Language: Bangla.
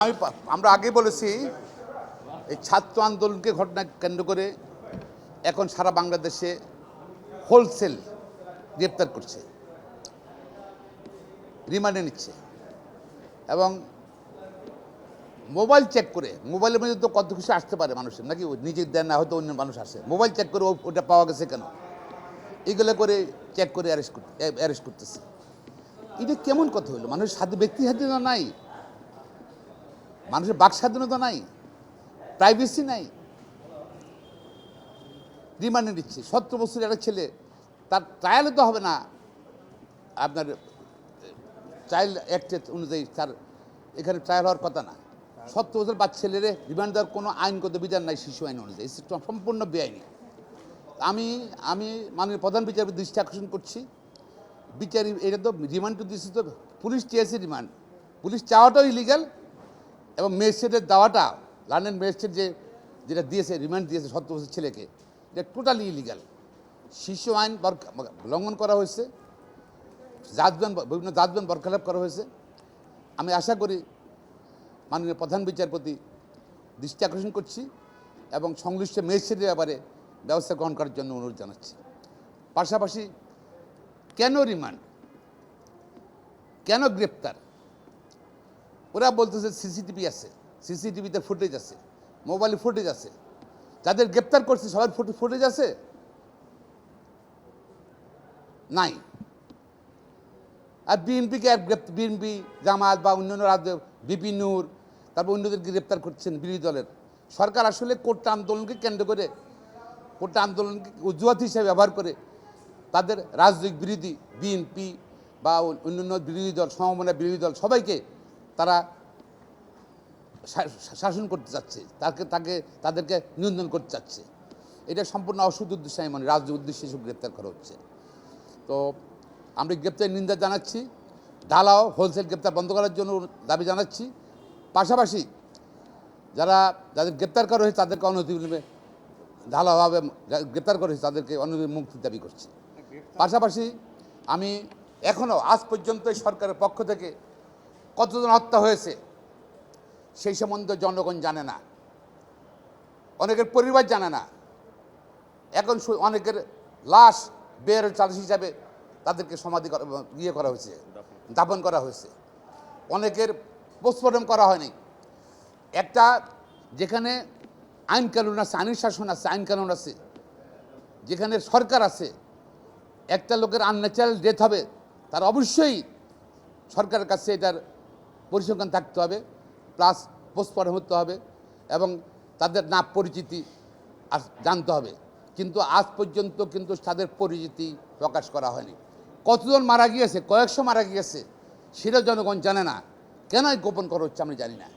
আমরা আগে বলেছি এই ছাত্র আন্দোলনকে ঘটনা কেন্দ্র করে এখন সারা বাংলাদেশে হোলসেল গ্রেপ্তার করছে, রিমান্ডে নিচ্ছে এবং মোবাইল চেক করে, মোবাইলের মধ্যে তো কত কিছু আসতে পারে মানুষের, নাকি নিজের দেন না, হয়তো অন্য মানুষ আসে, মোবাইল চেক করে ওটা পাওয়া গেছে কেন, এগুলো করে চেক করে অ্যারেস্ট করতেছে। এটা কেমন কথা হলো? মানুষের ব্যক্তি স্বাধীনতা নাই, মানুষের বাক স্বাধীনতা নাই, প্রাইভেসি নাই, রিমান্ডে নিচ্ছে। 17 বছরের একটা ছেলে, তার ট্রায়ালে তো হবে না, আপনার চাইল্ড অ্যাক্ট অনুযায়ী তার এখানে ট্রায়াল হওয়ার কথা না। 17 বছর বাচ্চা ছেলেরে রিমান্ড দেওয়ার কোনো আইনগত বিধান নাই শিশু আইন অনুযায়ী, সম্পূর্ণ বেআইনি। আমি মাননীয় প্রধান বিচারপতি দৃষ্টি আকর্ষণ করছি, বিচারী এটা তো রিমান্ড তো দিচ্ছে, তো পুলিশ চেয়েছে রিমান্ড, পুলিশ চাওয়াটাও ইলিগাল এবং ম্যাজিস্ট্রেটের দেওয়াটা, লন্ডন ম্যাজিস্ট্রেট যেটা দিয়েছে, রিমান্ড দিয়েছে 17 বছর ছেলেকে, এটা টোটালি ইলিগাল। শিশু আইন লঙ্ঘন করা হয়েছে, বিভিন্ন জাজমেন্ট বরখেলাপ করা হয়েছে। আমি আশা করি মাননীয় প্রধান বিচারপতি দৃষ্টি আকর্ষণ করছি এবং সংশ্লিষ্ট ম্যাজিস্ট্রেটের ব্যাপারে ব্যবস্থা গ্রহণ করার জন্য অনুরোধ জানাচ্ছি। পাশাপাশি কেন রিমান্ড, কেন গ্রেপ্তার? ওরা বলতেছে সিসিটিভি আছে, সিসিটিভিতে ফুটেজ আছে, মোবাইলে ফুটেজ আছে, যাদের গ্রেপ্তার করছে সবার ফুটেজ আছে নাই। আর বিএনপি জামাত বা অন্যান্য রাজ্য বিপি নূর, তারপর অন্যদেরকে গ্রেপ্তার করছেন বিরোধী দলের। সরকার আসলে কোটা আন্দোলনকে কেন্দ্র করে, কোটা আন্দোলনকে অজুহাত হিসেবে ব্যবহার করে তাদের রাজনৈতিক বিরোধী বিএনপি বা অন্যান্য বিরোধী দল, সমমনা বিরোধী দল সবাইকে তারা শাসন করতে চাচ্ছে, তাদেরকে নিয়ন্ত্রণ করতে চাচ্ছে। এটা সম্পূর্ণ অসৎ উদ্দেশ্যে, আমি মনে রাজনৈতিক উদ্দেশ্যে সব গ্রেপ্তার করা হচ্ছে। তো আমরা গ্রেপ্তারের নিন্দা জানাচ্ছি, ঢালাও হোলসেল গ্রেপ্তার বন্ধ করার জন্য দাবি জানাচ্ছি। পাশাপাশি যাদের গ্রেপ্তার করা হয়েছে তাদেরকে অনতিবিলম্বে ঢালাওভাবে গ্রেপ্তার করা হয়েছে তাদেরকে অনতিবিলম্বে মুক্তির দাবি করছি। পাশাপাশি আমি এখনও আজ পর্যন্ত সরকারের পক্ষ থেকে কতজন হত্যা হয়েছে সেই সম্বন্ধে জনগণ জানে না, অনেকের পরিবার জানে না। এখন অনেকের লাশ বের চার্জ হিসাবে তাদেরকে সমাধি করা হয়েছে, দাফন করা হয়েছে, অনেকের পোস্টমর্টম করা হয়নি। একটা যেখানে আইন কানুন আছে, আইনের শাসন আছে, আইন কানুন আছে, যেখানে সরকার আছে, একটা লোকের আনন্যাচারাল ডেথ হবে, তার অবশ্যই সরকারের কাছে এটার পরিসংখ্যান থাকতে হবে, প্লাস পোস্টমর্টম হতে হবে এবং তাদের নাম পরিচিতি জানতে হবে। কিন্তু আজ পর্যন্ত কিন্তু তাদের পরিচিতি প্রকাশ করা হয়নি। কতজন মারা গিয়েছে, কয়েকশো মারা গিয়েছে, সেটা জনগণ জানে না। কেন গোপন করা হচ্ছে আমি জানি না।